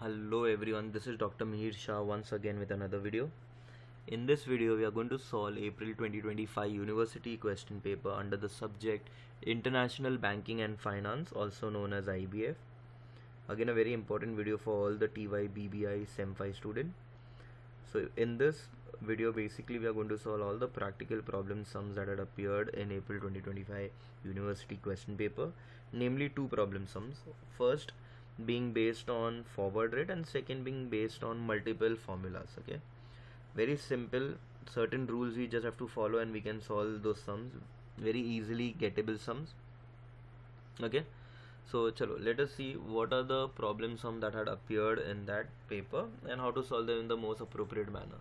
Hello everyone, this is Dr. Mihir Shah once again with another video. In this video, we are going to solve April 2025 University question paper under the subject International Banking and Finance, also known as IBF. Again, a very important video for all the TYBBI Sem V student. So in this video, basically we are going to solve all the practical problem sums that had appeared in April 2025 University question paper, namely two problem sums. First being based on forward rate and second being based on multiple formulas. Okay, very simple, certain rules we just have to follow and we can solve those sums, very easily gettable sums. Okay, so chalo, let us see what are the problem sums that had appeared in that paper and how to solve them in the most appropriate manner.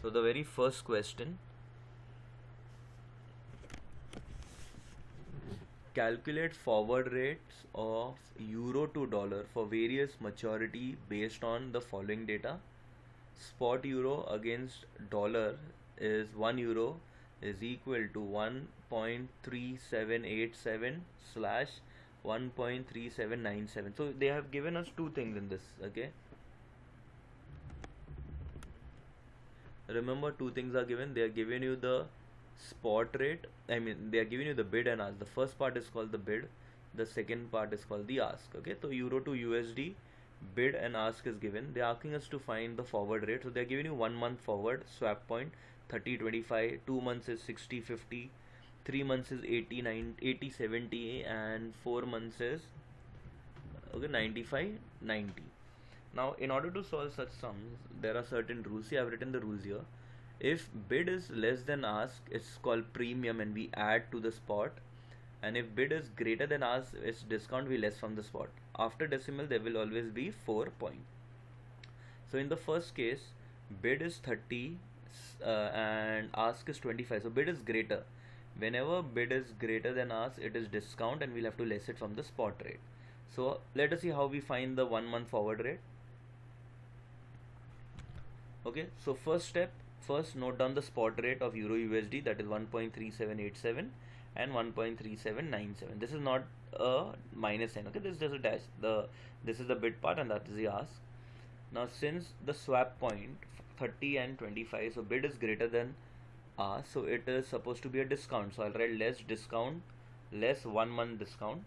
So the very first question: calculate forward rates of euro to dollar for various maturity based on the following data. Spot euro against dollar is 1 euro is equal to 1.3787 slash 1.3797. So they have given us two things in this. Okay, remember, two things are given. They are giving you the spot rate, they are giving you the bid and ask. The first part is called the bid, the second part is called the ask. Okay, so euro to USD bid and ask is given. They are asking us to find the forward rate. So they are giving you 1 month forward swap point 30.25, 2 months is 60.50, 3 months is 80.70, and 4 months is 95.90. Now in order to solve such sums, there are certain rules. See, I have written the rules here. If bid is less than ask, it's called premium and we add to the spot, and if bid is greater than ask, its discount we less from the spot. After decimal there will always be 4 points. So in the first case, bid is 30 and ask is 25, so bid is greater. Whenever bid is greater than ask, it is discount and we'll have to less it from the spot rate. So let us see how we find the 1 month forward rate. Okay, so first note down the spot rate of euro USD, that is 1.3787 and 1.3797. this is not a minus sign. Okay, this is just a dash. This is the bid part and that is the ask. Now since the swap point 30 and 25, so bid is greater than ask, so it is supposed to be a discount. So I'll write less discount, less 1 month discount.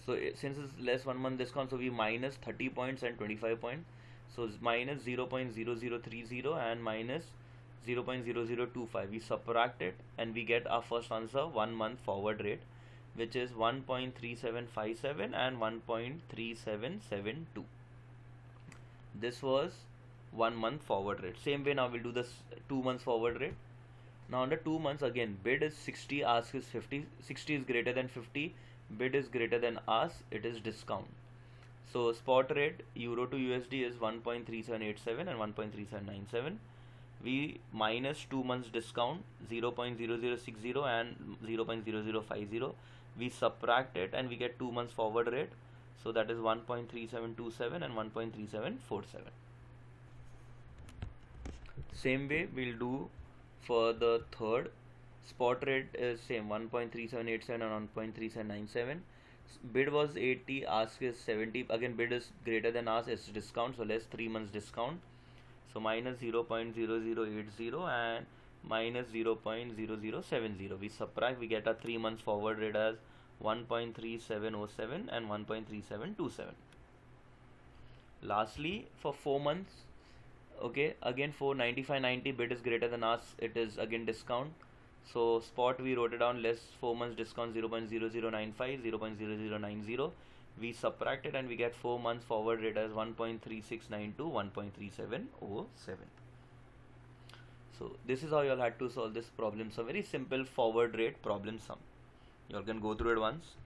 So since it's less 1 month discount, so we minus 30 points and 25 points. So it's minus 0.0030 and minus 0.0025. We subtract it and we get our first answer, 1 month forward rate, which is 1.3757 and 1.3772. This was 1 month forward rate. Same way now we'll do this 2 months forward rate. Now under 2 months, again bid is 60, ask is 50. 60 is greater than 50, bid is greater than ask, it is discount. So spot rate euro to USD is 1.3787 and 1.3797. We minus 2 months discount 0.0060 and 0.0050. We subtract it and we get 2 months forward rate. So that is 1.3727 and 1.3747. Same way we'll do for the third. Spot rate is same, 1.3787 and 1.3797. Bid was 80, ask is 70. Again bid is greater than ask, it's discount, so less 3 months discount. So minus 0.0080 and minus 0.0070. We subtract, we get a 3 months forward rate as 1.3707 and 1.3727. Lastly, for 4 months, okay, again for 95.90, bid is greater than ask, it is again discount. So spot we wrote it down, less 4 months discount 0.0095, 0.0090. We subtract it and we get 4 months forward rate as 1.3692, 1.3707. So this is how you all had to solve this problem. So very simple forward rate problem sum. You all can go through it once.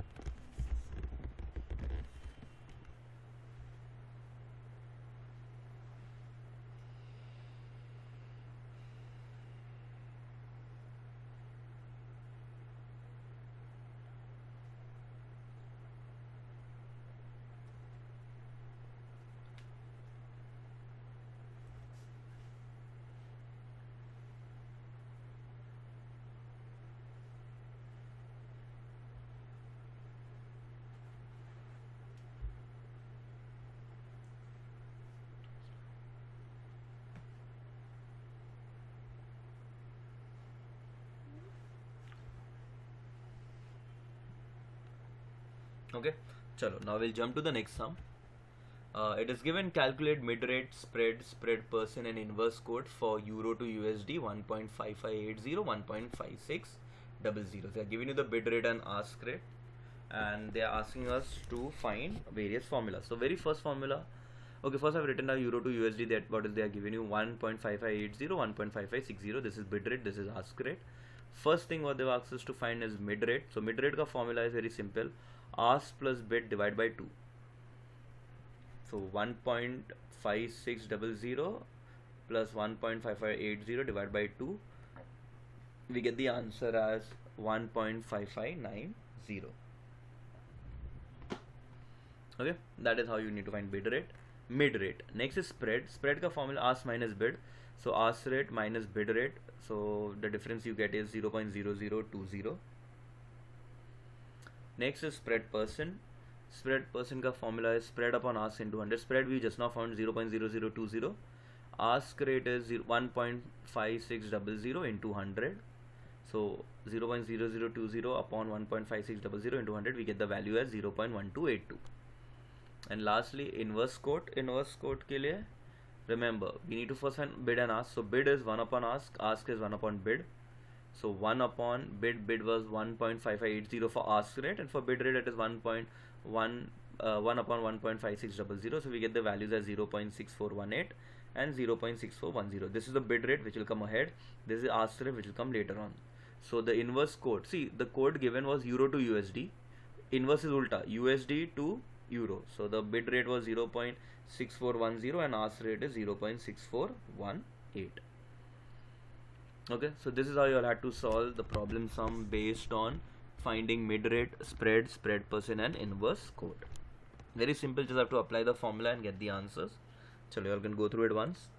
Okay, chalo, now we'll jump to the next sum. It is given calculate mid-rate, spread percent and inverse quote for Euro to USD 1.5580, 1.5600. They are giving you the bid rate and ask rate, and they are asking us to find various formulas. So very first formula, okay, first I've written down Euro to USD, that what is they are giving you 1.5580, 1.5560. This is bid rate, this is ask rate. First thing what they've asked us to find is mid rate. So mid rate ka formula is very simple, ask plus bid divided by 2. So 1.5600 plus 1.5580 divided by 2, we get the answer as 1.5590. Okay, that is how you need to find bid rate. Mid rate. Next is spread. Spread ka formula ask minus bid. So ask rate minus bid rate. So the difference you get is 0.0020. Next is spread percent. Spread percent ka formula is spread upon ask into 100. Spread we just now found 0.0020. Ask rate is 1.5600 into 100. So 0.0020 upon 1.5600 into 100, we get the value as 0.1282. And lastly, inverse quote. Inverse quote ke liye, remember, we need to first find bid and ask. So bid is 1 upon ask is 1 upon bid. So 1 upon bid was 1.5580 for ask rate, and for bid rate it is 1 upon 1.5600. So we get the values as 0.6418 and 0.6410. This is the bid rate which will come ahead. This is ask rate which will come later on. So the inverse quote, see the quote given was Euro to USD. Inverse is ulta, USD to Euro. So the bid rate was 0.6410 and ask rate is 0.6418. Okay, so this is how you all had to solve the problem sum based on finding mid rate, spread percent and inverse quote. Very simple, just have to apply the formula and get the answers. So you all can go through it once.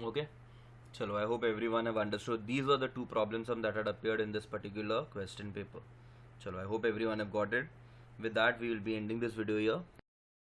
Okay, chalo, I hope everyone have understood. These were the two problem sum that had appeared in this particular question paper. Chalo, I hope everyone have got it. With that, we will be ending this video here.